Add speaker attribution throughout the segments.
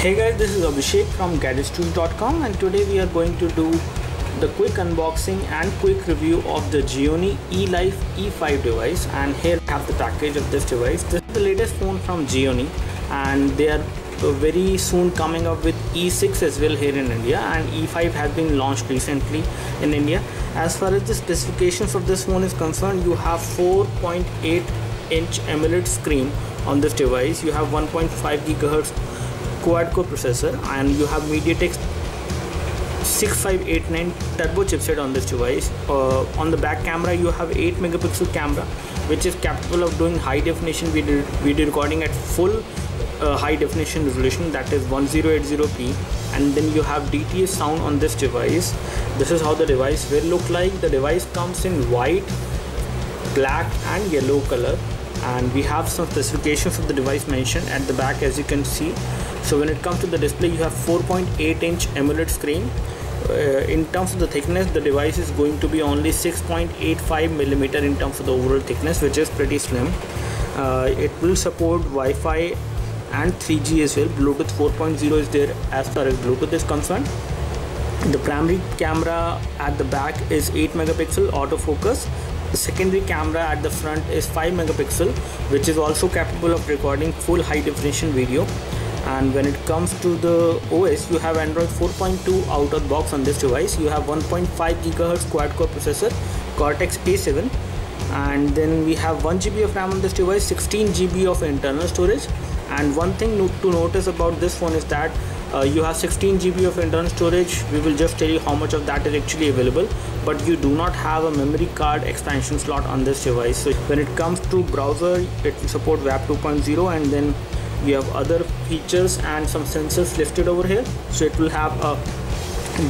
Speaker 1: Hey guys, this is Abhishek from gadgetstools.com, and today we are going to do the quick unboxing and quick review of the Gionee Elife E5 device. And here we have the package of this device. This is the latest phone from Gionee, and they are very soon coming up with E6 as well here in India, and E5 has been launched recently in India. As far as the specifications of this phone is concerned, you have 4.8-inch AMOLED screen on this device. You have 1.5 GHz quad-core processor, and you have MediaTek 6589 turbo chipset on this device. On the back camera, you have 8 megapixel camera, which is capable of doing high definition video recording at full high definition resolution, that is 1080p. And then you have DTS sound on this device. This is how the device will look like. The device comes in white, black and yellow color, and we have some specifications of the device mentioned at the back, as you can see. So when it comes to the display, you have 4.8-inch AMOLED screen. In terms of the thickness, the device is going to be only 6.85 millimeter in terms of the overall thickness, which is pretty slim. It will support Wi-Fi and 3G as well. Bluetooth 4.0 is there as far as Bluetooth is concerned. The primary camera at the back is 8 megapixel autofocus. The secondary camera at the front is 5 megapixel, which is also capable of recording full high definition video. And when it comes to the OS, you have Android 4.2 out of the box on this device. You have 1.5 GHz quad-core processor, Cortex A7, and then we have 1 GB of RAM on this device, 16 GB of internal storage. And one thing to notice about this phone is that you have 16 GB of internal storage. We will just tell you how much of that is actually available, but you do not have a memory card expansion slot on this device. So when it comes to browser, it will support WAP 2.0, and then we have other features and some sensors listed over here. So it will have a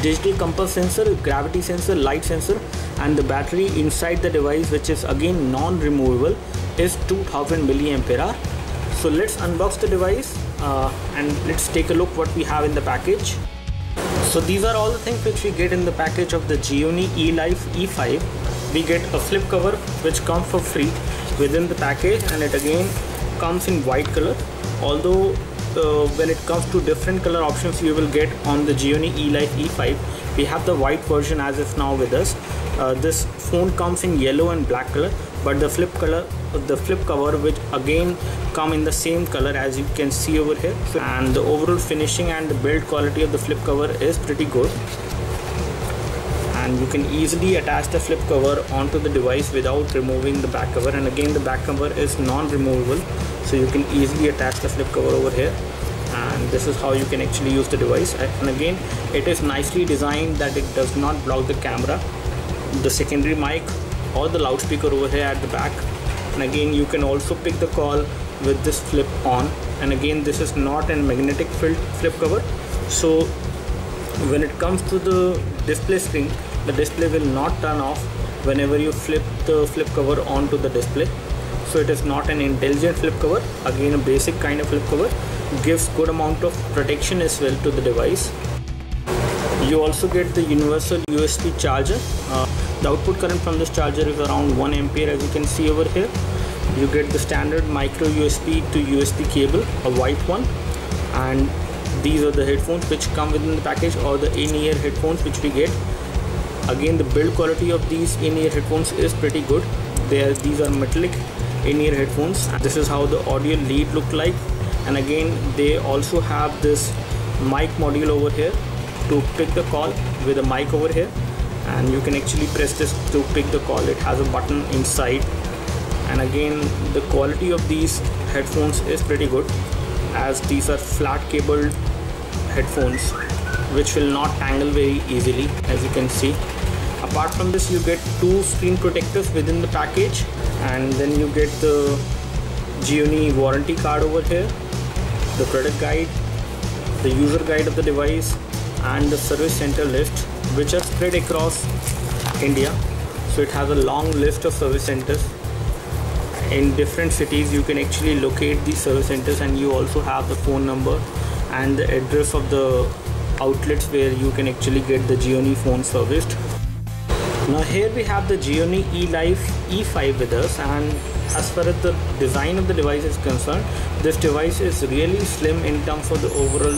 Speaker 1: digital compass sensor, gravity sensor, light sensor, and the battery inside the device, which is again non-removable, is 2000 mAh. So let's unbox the device and let's take a look what we have in the package. So these are all the things which we get in the package of the Gionee Elife E5. We get a flip cover which comes for free within the package, and it again comes in white color. Although when it comes to different color options you will get on the Gionee Elife E5, we have the white version as of now with us. This phone comes in yellow and black color, but the flip cover which again come in the same color as you can see over here. And the overall finishing and the build quality of the flip cover is pretty good, and you can easily attach the flip cover onto the device without removing the back cover. And again, the back cover is non-removable, so you can easily attach the flip cover over here, and this is how you can actually use the device. And again, it is nicely designed that it does not block the camera, the secondary mic or the loudspeaker over here at the back. And again, you can also pick the call with this flip on. And again, this is not a magnetic flip cover, so when it comes to the display screen, the display will not turn off whenever you flip the flip cover onto the display. So it is not an intelligent flip cover, again a basic kind of flip cover. Gives good amount of protection as well to the device. You also get the universal USB charger. The output current from this charger is around 1 ampere, as you can see over here. You get the standard micro USB to USB cable, a white one, and these are the headphones which come within the package, or the in-ear headphones which we get. Again, the build quality of these in-ear headphones is pretty good. These are metallic in-ear headphones. This is how the audio lead look like. And again, they also have this mic module over here to pick the call with a mic over here, and you can actually press this to pick the call. It has a button inside. And again, the quality of these headphones is pretty good, as these are flat cabled headphones which will not tangle very easily, as you can see. Apart from this, you get 2 screen protectors within the package, and then you get the Gionee warranty card over here, the product guide, the user guide of the device, and the service center list, which are spread across India. So it has a long list of service centers in different cities. You can actually locate these service centers, and you also have the phone number and the address of the outlets where you can actually get the Gionee phone serviced. Now here we have the Gionee Elife E5 with us, and as far as the design of the device is concerned, this device is really slim in terms of the overall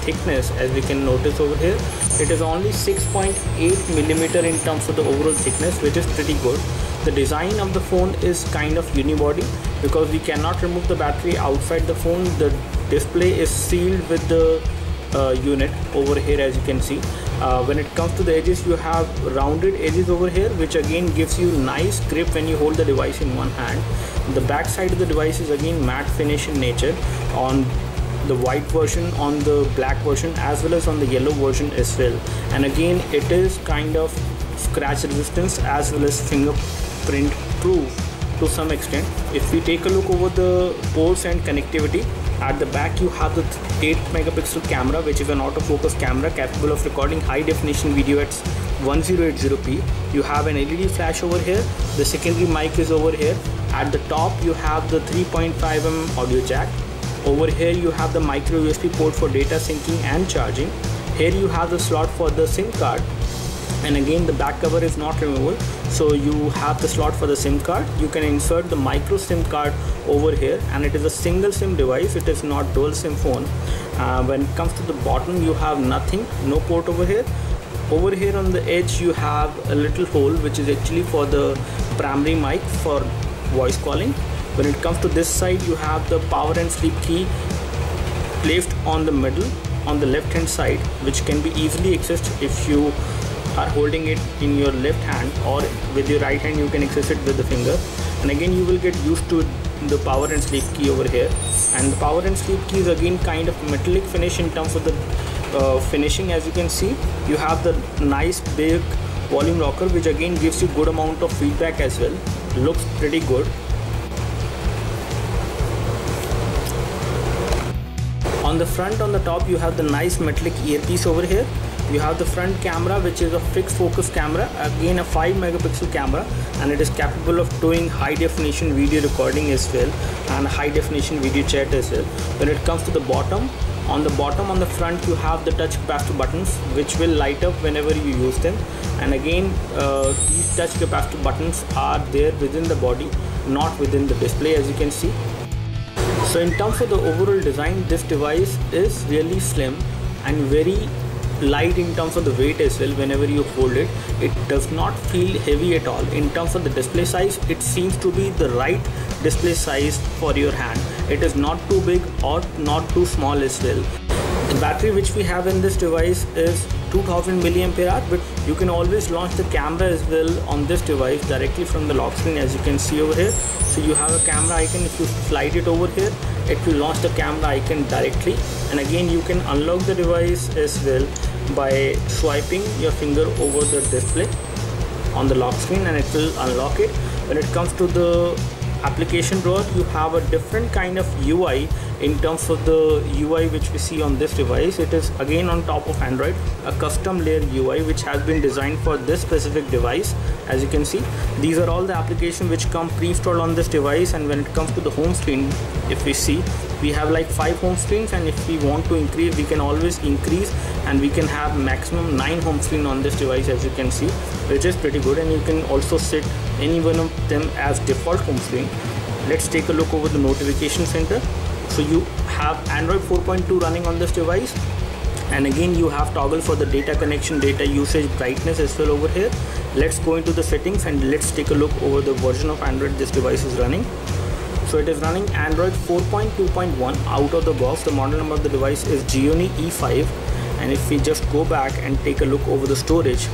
Speaker 1: thickness. As we can notice over here, it is only 6.8 millimeter in terms of the overall thickness, which is pretty good. The design of the phone is kind of unibody because we cannot remove the battery outside the phone. The display is sealed with the unit over here, as you can see. When it comes to the edges, you have rounded edges over here, which again gives you nice grip when you hold the device in one hand. The back side of the device is again matte finish in nature on the white version, on the black version, as well as on the yellow version as well. And again, it is kind of scratch resistance as well as fingerprint proof to some extent. If we take a look over the ports and connectivity, at the back you have the 8 megapixel camera, which is an autofocus camera capable of recording high definition video at 1080p. You have an LED flash over here. The secondary mic is over here. At the top you have the 3.5mm audio jack. Over here you have the micro USB port for data syncing and charging. Here you have the slot for the SIM card, and again the back cover is not removable, so you have the slot for the SIM card. You can insert the micro SIM card over here, and it is a single SIM device, it is not dual SIM phone. When it comes to the bottom, you have nothing, no port over here. Over here on the edge you have a little hole, which is actually for the primary mic for voice calling. When it comes to this side, you have the power and sleep key placed on the middle on the left hand side, which can be easily accessed if you are holding it in your left hand, or with your right hand you can access it with the finger. And again you will get used to the power and sleep key over here. And the power and sleep key is again kind of metallic finish in terms of the finishing. As you can see, you have the nice big volume rocker, which again gives you good amount of feedback as well. Looks pretty good. On the front, on the top, you have the nice metallic earpiece over here. You have the front camera, which is a fixed focus camera, again a 5 megapixel camera, and it is capable of doing high definition video recording as well and high definition video chat as well. When it comes to the bottom, on the front you have the touch capacitor buttons, which will light up whenever you use them. And again, these touch capacitor buttons are there within the body, not within the display, as you can see. So in terms of the overall design, this device is really slim and very light in terms of the weight as well. Whenever you hold it, it does not feel heavy at all. In terms of the display size, it seems to be the right display size for your hand. It is not too big or not too small as well. The battery which we have in this device is 2000 mAh, but you can always launch the camera as well on this device directly from the lock screen, as you can see over here. So you have a camera icon. If you slide it over here, it will launch the camera icon directly. And again, you can unlock the device as well by swiping your finger over the display on the lock screen, and it will unlock it. When it comes to the application drawer, you have a different kind of UI in terms of the UI which we see on this device. It is again on top of Android, a custom layer UI which has been designed for this specific device. As you can see, these are all the applications which come pre-installed on this device. And when it comes to the home screen, if we see, we have like 5 home screens, and if we want to increase, we can always increase, and we can have maximum 9 home screen on this device, as you can see, which is pretty good. And you can also set any one of them as default home screen. Let's take a look over the notification center. So you have Android 4.2 running on this device, and again you have toggle for the data connection, data usage, brightness as well over here. Let's go into the settings and let's take a look over the version of Android this device is running. So it is running Android 4.2.1 out of the box. The model number of the device is Gionee E5. And if we just go back and take a look over the storage,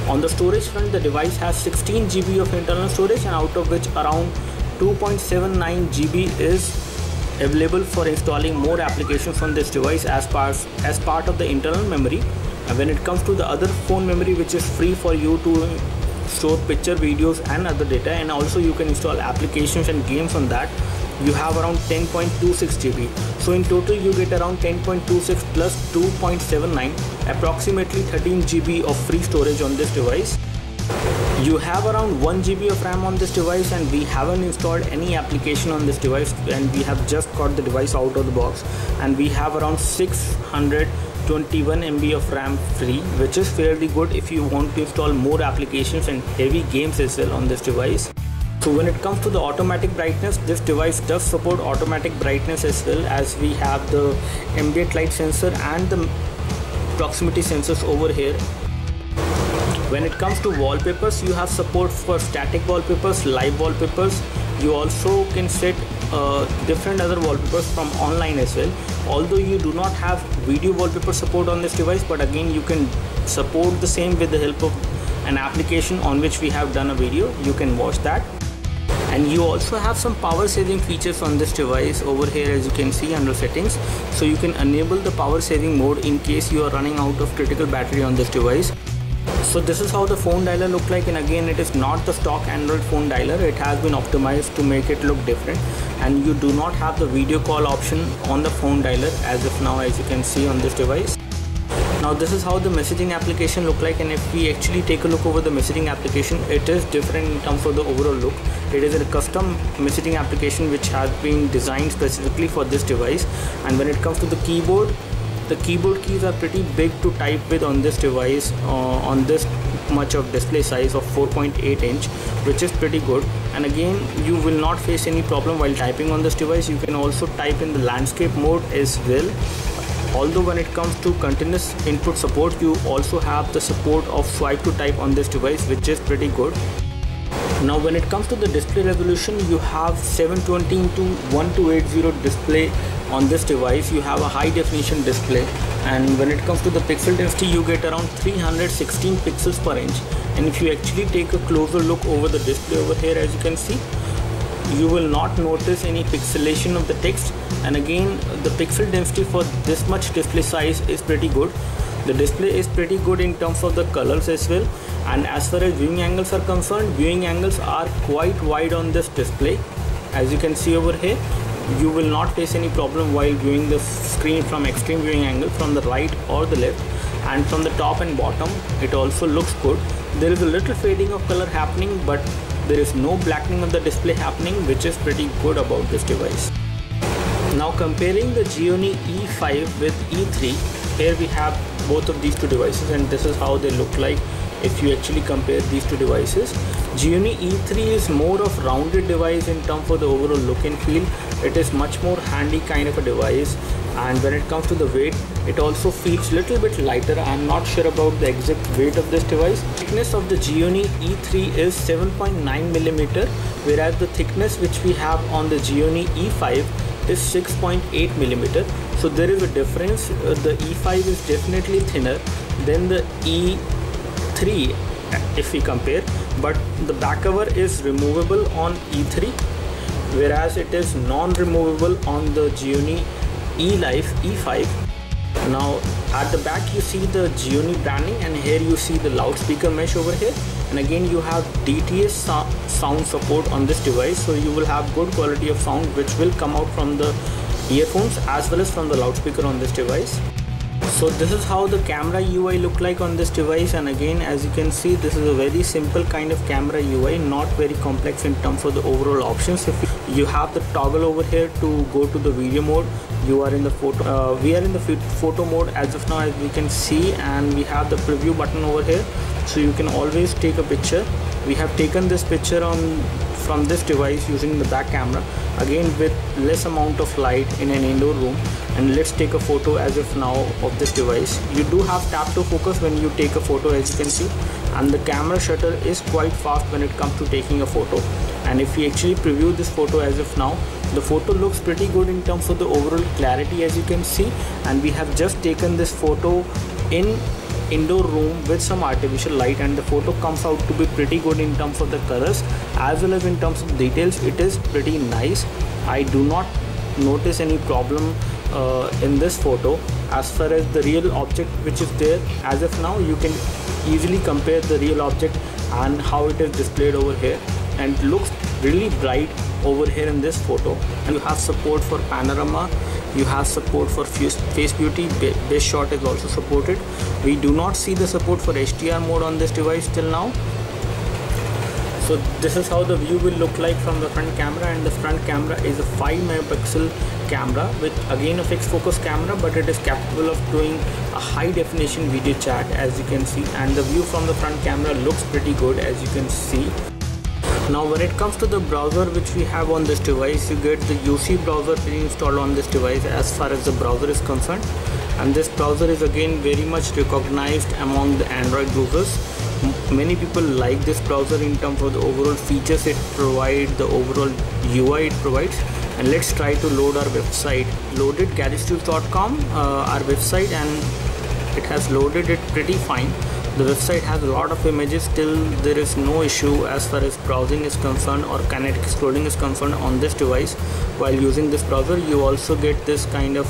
Speaker 1: on the storage front, the device has 16 GB of internal storage, and out of which around 2.79 GB is available for installing more applications on this device as part of the internal memory. And when it comes to the other phone memory, which is free for you to store picture, videos and other data, and also you can install applications and games on that, you have around 10.26 GB. So in total you get around 10.26 plus 2.79, approximately 13 GB of free storage on this device. You have around 1 GB of RAM on this device, and we haven't installed any application on this device, and we have just got the device out of the box, and we have around 621 MB of RAM free, which is fairly good if you want to install more applications and heavy games as well on this device. So when it comes to the automatic brightness, this device does support automatic brightness as well, as we have the ambient light sensor and the proximity sensors over here. When it comes to wallpapers, you have support for static wallpapers, live wallpapers. You also can set different other wallpapers from online as well. Although you do not have video wallpaper support on this device, but again you can support the same with the help of an application on which we have done a video. You can watch that. And you also have some power saving features on this device over here, as you can see under settings. So you can enable the power saving mode in case you are running out of critical battery on this device. So this is how the phone dialer look like, and again it is not the stock Android phone dialer. It has been optimized to make it look different, and you do not have the video call option on the phone dialer as of now, as you can see on this device. Now this is how the messaging application look like, and if we actually take a look over the messaging application, it is different in terms of the overall look. It is a custom messaging application which has been designed specifically for this device. And when it comes to the keyboard keys are pretty big to type with on this device, on this much of display size of 4.8 inch, which is pretty good. And again, you will not face any problem while typing on this device. You can also type in the landscape mode as well. Although when it comes to continuous input support, you also have the support of swipe to type on this device, which is pretty good. Now when it comes to the display resolution, you have 720x1280 display on this device. You have a high definition display, and when it comes to the pixel density, you get around 316 pixels per inch. And if you actually take a closer look over the display over here, as you can see, you will not notice any pixelation of the text. And again, the pixel density for this much display size is pretty good. The display is pretty good in terms of the colors as well. And as far as viewing angles are concerned, viewing angles are quite wide on this display. As you can see over here, you will not face any problem while viewing the screen from extreme viewing angle, from the right or the left. And from the top and bottom, it also looks good. There is a little fading of color happening, but there is no blackening of the display happening, which is pretty good about this device. Now comparing the Gionee E5 with E3, here we have both of these two devices, and this is how they look like if you actually compare these two devices. Gionee E3 is more of rounded device in terms of the overall look and feel. It is much more handy kind of a device, and when it comes to the weight, it also feels little bit lighter. I am not sure about the exact weight of this device. Thickness of the Gionee E3 is 7.9mm, whereas the thickness which we have on the Gionee E5 is 6.8mm. So there is a difference. The E5 is definitely thinner than the E3 if we compare, but the back cover is removable on E3, whereas it is non-removable on the Gionee Elife E5. Now at the back you see the Gionee branding, and here you see the loudspeaker mesh over here. And again, you have DTS sound support on this device, so you will have good quality of sound which will come out from the earphones as well as from the loudspeaker on this device. So this is how the camera UI look like on this device, and again, as you can see, this is a very simple kind of camera UI, not very complex in terms of the overall options. If you have the toggle over here to go to the video mode, you are in the photo, we are in the photo mode as of now, as we can see, and we have the preview button over here, so you can always take a picture. We have taken this picture from this device using the back camera, again with less amount of light in an indoor room. And let's take a photo as of now of this device. You do have tap to focus when you take a photo, as you can see, and the camera shutter is quite fast when it comes to taking a photo. And if we actually preview this photo as of now, the photo looks pretty good in terms of the overall clarity, as you can see. And we have just taken this photo in indoor room with some artificial light, and the photo comes out to be pretty good in terms of the colors as well as in terms of details. It is pretty nice. I do not notice any problem in this photo. As far as the real object which is there as of now, you can easily compare the real object and how it is displayed over here, and it looks really bright over here in this photo. And you have support for panorama, you have support for face beauty, base shot is also supported. We do not see the support for HDR mode on this device till now. So this is how the view will look like from the front camera, and the front camera is a 5 megapixel camera with again a fixed focus camera, but it is capable of doing a high definition video chat, as you can see, and the view from the front camera looks pretty good, as you can see. Now when it comes to the browser which we have on this device, you get the UC browser installed on this device as far as the browser is concerned, and this browser is again very much recognized among the Android users. Many people like this browser in terms of the overall features it provides, the overall UI it provides. And let's try to load our website. Loaded gadgetstools.com, our website, and it has loaded it pretty fine. The website has a lot of images. Still there is no issue as far as browsing is concerned or kinetic scrolling is concerned on this device. While using this browser, you also get this kind of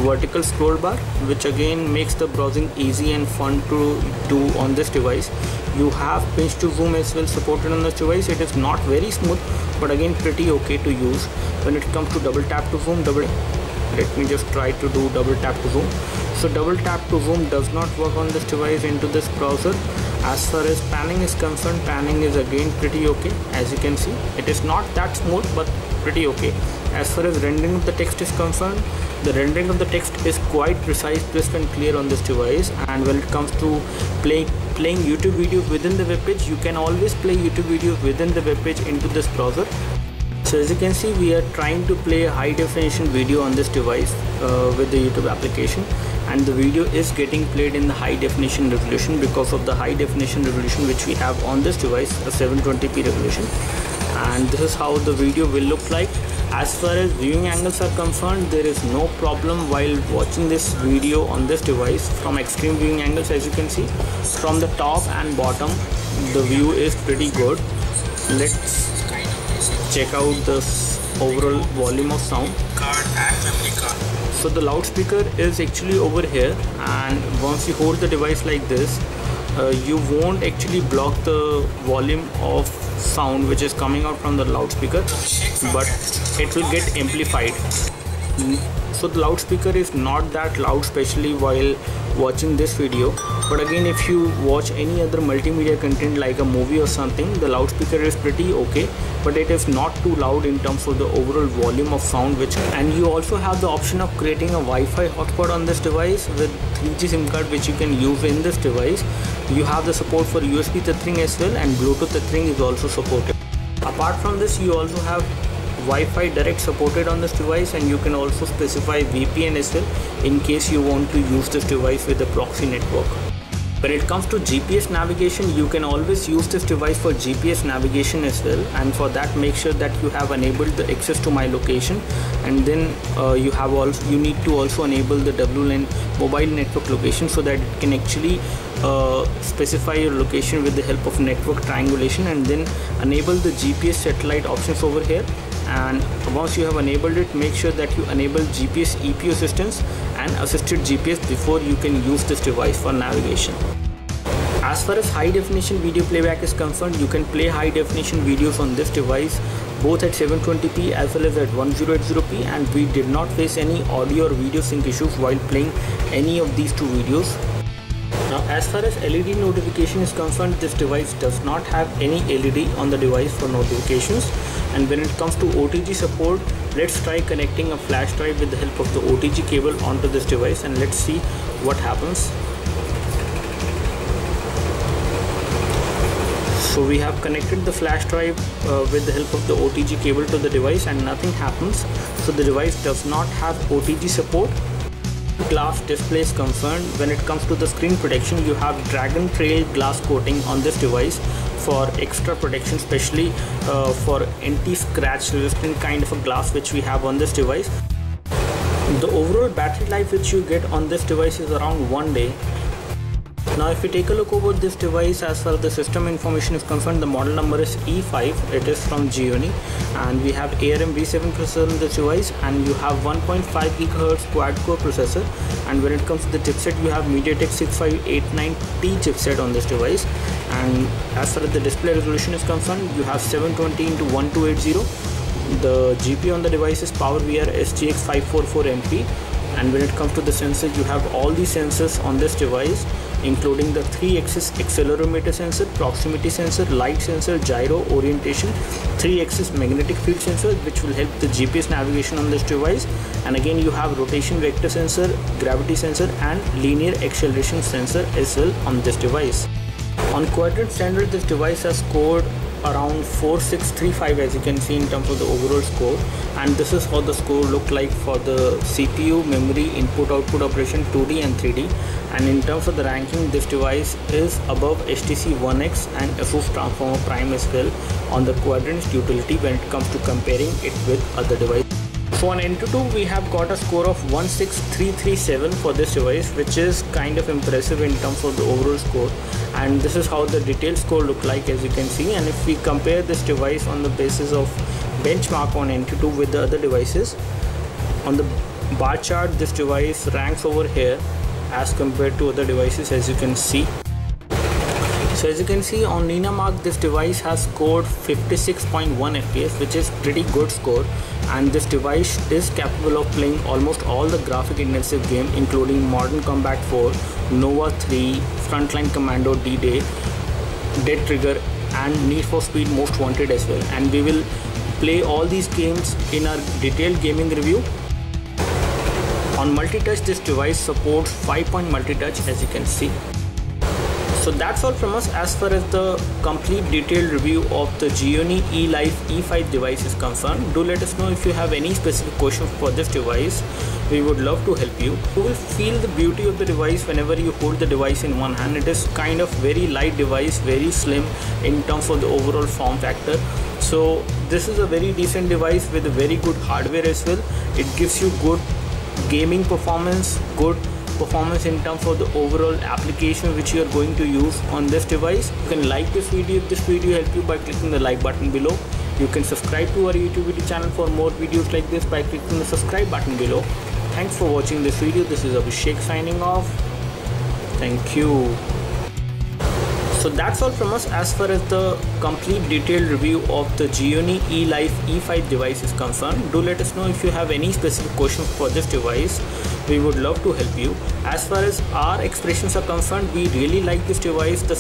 Speaker 1: vertical scroll bar, which again makes the browsing easy and fun to do on this device. You have pinch to zoom as well supported on this device. It is not very smooth, but again pretty okay to use. When it comes to double tap to zoom, let me just try to do double tap to zoom. So double tap to zoom does not work on this device into this browser. As far as panning is concerned, panning is again pretty okay. As you can see, it is not that smooth but pretty okay. As far as rendering of the text is concerned, the rendering of the text is quite precise, crisp and clear on this device. And when it comes to playing YouTube videos within the web page, you can always play YouTube videos within the web page into this browser. So as you can see, we are trying to play a high definition video on this device with the YouTube application, and the video is getting played in the high definition resolution because of the high definition resolution which we have on this device, a 720p resolution. And this is how the video will look like. As far as viewing angles are concerned, there is no problem while watching this video on this device. From extreme viewing angles, as you can see, from the top and bottom, the view is pretty good. Let's check out the overall volume of sound. So the loudspeaker is actually over here, and once you hold the device like this, you won't actually block the volume of sound which is coming out from the loudspeaker, but it will get amplified. So the loudspeaker is not that loud, especially while watching this video. But again, if you watch any other multimedia content like a movie or something, the loudspeaker is pretty okay, but it is not too loud in terms of the overall volume of sound. And you also have the option of creating a Wi-Fi hotspot on this device with 3G SIM card which you can use in this device. You have the support for USB tethering as well, and Bluetooth tethering is also supported. Apart from this, you also have Wi-Fi direct supported on this device, and you can also specify VPN as well in case you want to use this device with a proxy network. When it comes to GPS navigation, you can always use this device for GPS navigation as well, and for that make sure that you have enabled the access to my location, and then you need to also enable the WLAN mobile network location, so that it can actually specify your location with the help of network triangulation, and then enable the GPS satellite options over here. And once you have enabled it, make sure that you enable GPS EPO assistance and assisted GPS before you can use this device for navigation. As far as high definition video playback is concerned, you can play high definition videos on this device both at 720p as well as at 1080p, and we did not face any audio or video sync issues while playing any of these two videos. Now as far as LED notification is concerned, this device does not have any LED on the device for notifications. And when it comes to OTG support, let's try connecting a flash drive with the help of the OTG cable onto this device, and let's see what happens. So we have connected the flash drive with the help of the OTG cable to the device, and nothing happens. So the device does not have OTG support. Glass display is concerned, when it comes to the screen protection, you have Dragon Trail glass coating on this device for extra protection, especially for anti-scratch resistant kind of a glass which we have on this device. The overall battery life which you get on this device is around 1 day. Now if you take a look over this device, as far as the system information is concerned, the model number is E5, it is from Gionee, and we have ARM V7 processor on this device, and you have 1.5 GHz quad core processor. And when it comes to the chipset, you have MediaTek 6589T chipset on this device. And as far as the display resolution is concerned, you have 720x1280. The GPU on the device is PowerVR SGX 544MP. And when it comes to the sensors, you have all the sensors on this device, including the 3-axis accelerometer sensor, proximity sensor, light sensor, gyro, orientation, 3-axis magnetic field sensor, which will help the GPS navigation on this device. And again, you have rotation vector sensor, gravity sensor, and linear acceleration sensor as well on this device. On quadrant standard, this device has scored around 4635 as you can see in terms of the overall score, and this is how the score looked like for the CPU, memory, input output operation, 2D and 3D. And in terms of the ranking, this device is above HTC One X and Asus Transformer Prime as well on the quadrants utility when it comes to comparing it with other devices. So on Antutu we have got a score of 16337 for this device, which is kind of impressive in terms of the overall score, and this is how the detailed score look like as you can see. And if we compare this device on the basis of benchmark on Antutu with the other devices, on the bar chart this device ranks over here as compared to other devices as you can see. So as you can see on NinaMark, this device has scored 56.1 FPS, which is pretty good score, and this device is capable of playing almost all the graphic intensive game including Modern Combat 4, Nova 3, Frontline Commando, D-Day, Dead Trigger and Need for Speed Most Wanted as well. And we will play all these games in our detailed gaming review. On multi-touch, this device supports 5-point multi-touch as you can see. So that's all from us as far as the complete detailed review of the Gionee Elife E5 device is concerned. Do let us know if you have any specific questions for this device. We would love to help you. You will feel the beauty of the device whenever you hold the device in one hand. It is kind of very light device, very slim in terms of the overall form factor. So this is a very decent device with a very good hardware as well. It gives you good gaming performance, good performance in terms of the overall application which you are going to use on this device. You can like this video if this video helped you by clicking the like button below. You can subscribe to our YouTube video channel for more videos like this by clicking the subscribe button below. Thanks for watching this video. This is Abhishek signing off. Thank you. So that's all from us as far as the complete detailed review of the Gionee Elife E5 device is concerned. Do let us know if you have any specific questions for this device. We would love to help you. As far as our expressions are concerned, we really like this device. The